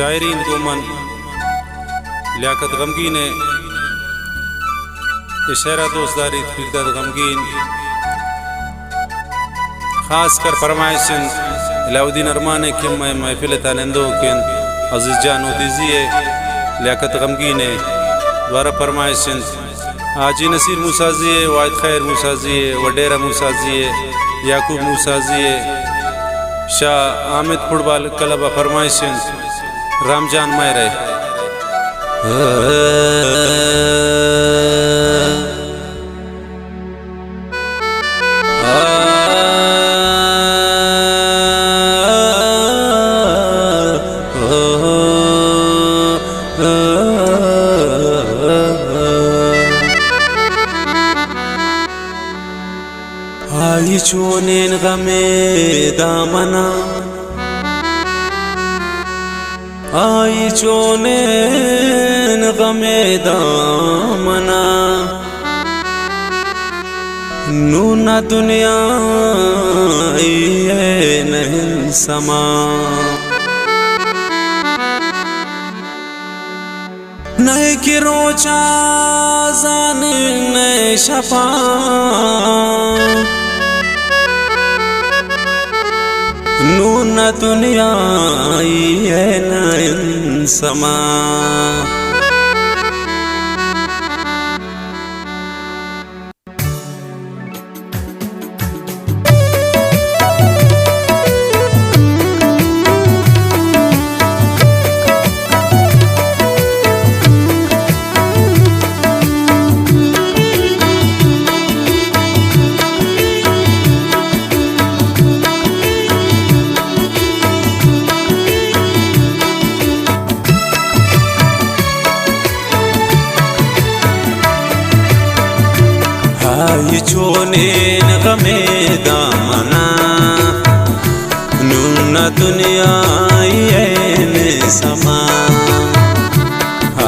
शायरीन को मन लियाकत गमगीन है इशारा दोस्तदारी फिरदत गमगीन खास कर फरमाइशन अलाउद्दीन अरमान है कि मैं महफिल तानंदो के अजीज जान दीजिए लियाकत गमगीन है द्वारा फरमाइशन हाजी नसीर मूसाजी है वाहिद खैर मूसाजी है वडेरा मूसाजी है याकूब मूसाजी है शाह आमिद फुटबॉल क्लब फरमाइशन रामजान मायरे आई चोनेन गमे दामना आई चोनेन गमे दामना नूना दुनिया ये नहीं समा नहीं कि रोचा जान नहीं शफा नूना दुनिया ये नहीं समा आई चोनेन गमे दामना नूना दुनिया ये समा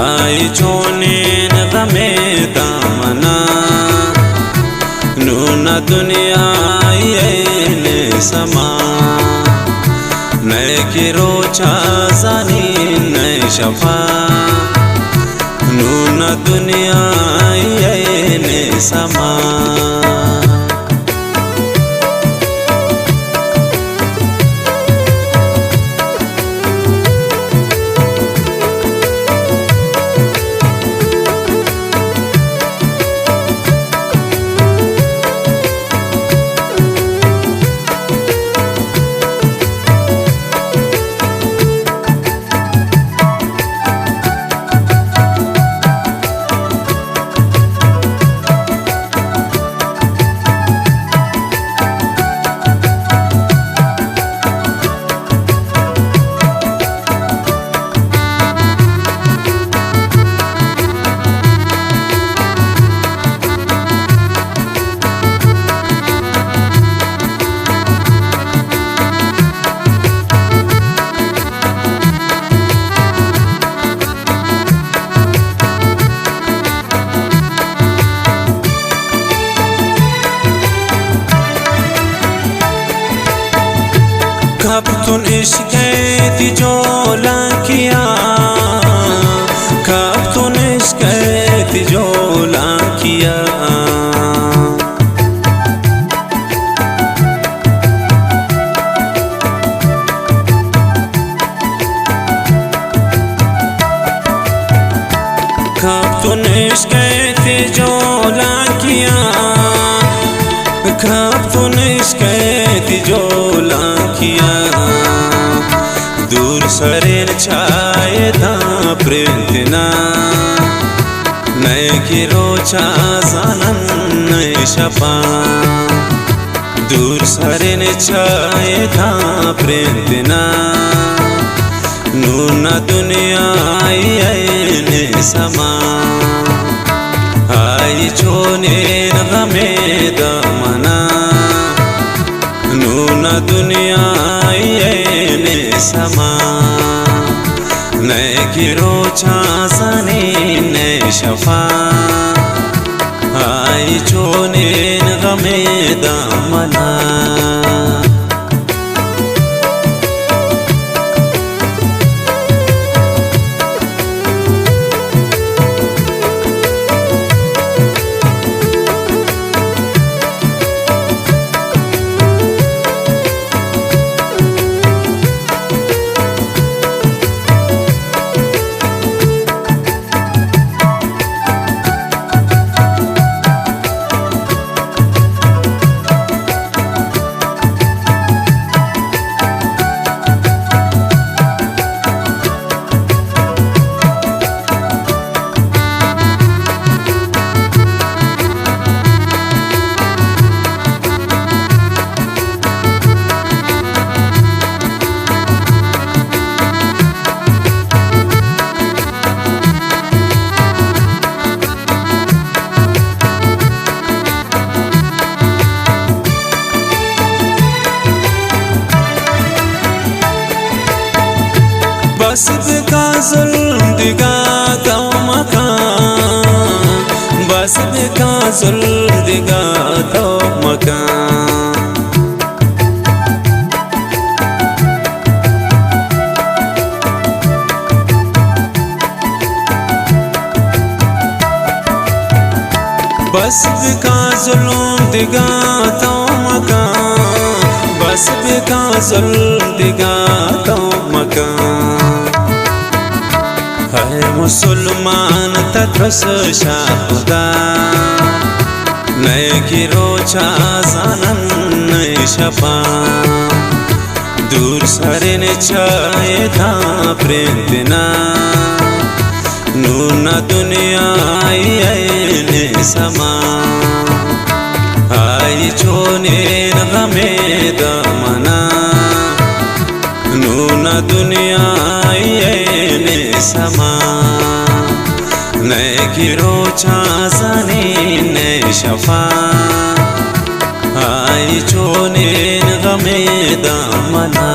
आई चोनेन गमे दामना नूना दुनिया ये समा नए की रोचा जानी नए शफा नूना दुनिया ये समा कब तुन इश्क़ तिजोला किया कब तुन इश्क़ तिजोला किया कब तुन इश्क़ तिजोला किया कब तुन इश्क़ तिजोला किया दूर सरेन छाए था प्रिंतना नए की रोचा जानन नए शफा दूर सरेन छाए था प्रिंतना नूना दुनिया ये समा आई चोनेन गमे दामना नूना दुनिया ये समा नए की रोचा जानी नए शफा आई चोनेन गमे दामना बस बिका जुल्म दिगा तो मकान, बस बिका जुल्म दिगा तो मकान। बस बिका जुल्म दिगा तो मकान, बस बिका जुल्म दिगा तो मकान। है मुसलमान तत्रस शाहुदा, नए की रोचा जानन नए शपा। दूर सारे ने छाए था प्रेम बिना, नूना दुनिया आई ने समा। आई चोने गमे दमना, नूना दुनिया आई ने समा। नए गिरो छाजनी ने शफा, आई चोने गमे दमना।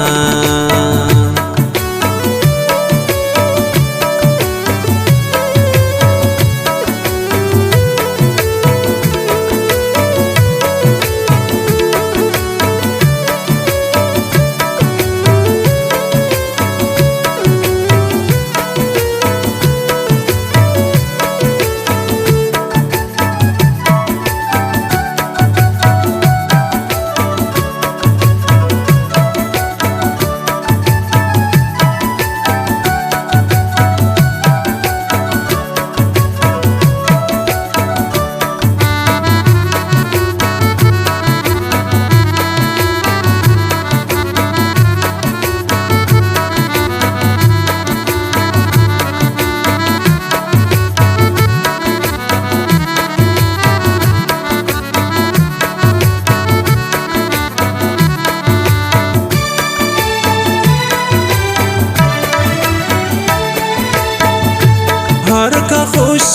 हर का खुश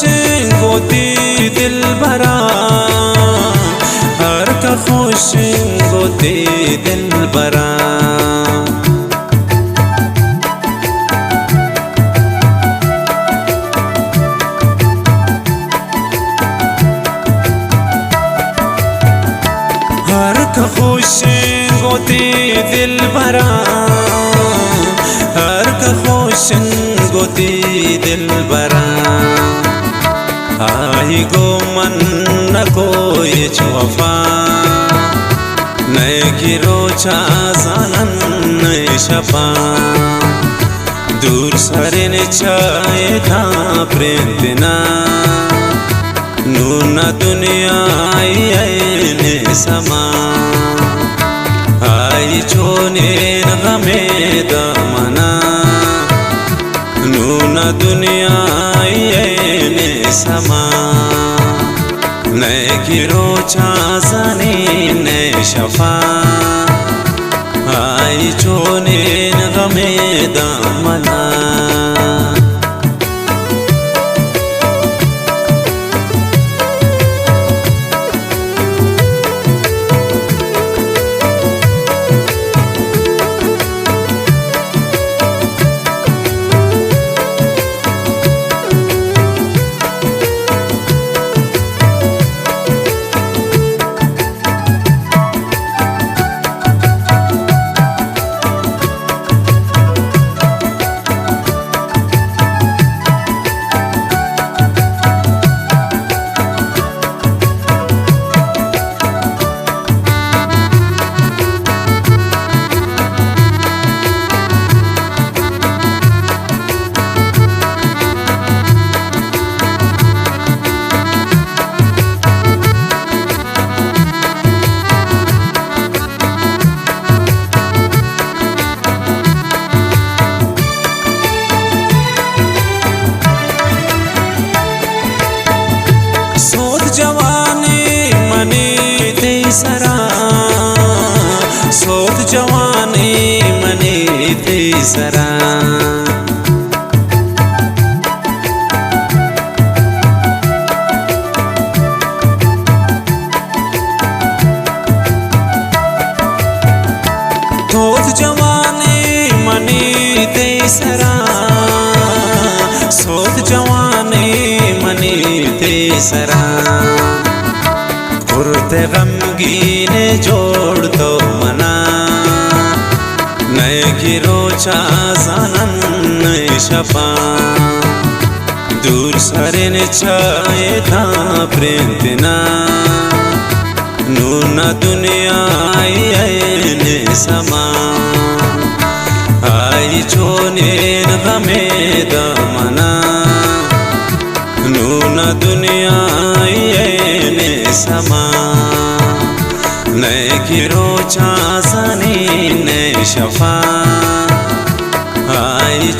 गोती दिल भरा, हर का खुश गोती दिल भरा। हर का खुश गोती दिल भरा, हर का खुश गोती दिल भरा। आई गो मन न कोई वफा, नए गिरो छाजन नए शपा। दूर सारे ने छाए था प्रेम बिना, नूना दुनिया आई ने समा। आई चोने गमे दमना, नूना दुनिया आई ने समा। नए गिरो छाजनी नए शफा, आई चोने गमे दमना। सोत जवानी मनी तीसरा। सोत जवानी मनी तीसरा, सरा पुरते गमगीने जोड़ तो मना नए गिरोचा सानन शफा दूर सरेन छाए था प्रेंतना नूना दुनिया आई समा आई छोनेन हमें दमना नूना दुनिया आई समा नए गिरोचा सनी ने शफा आई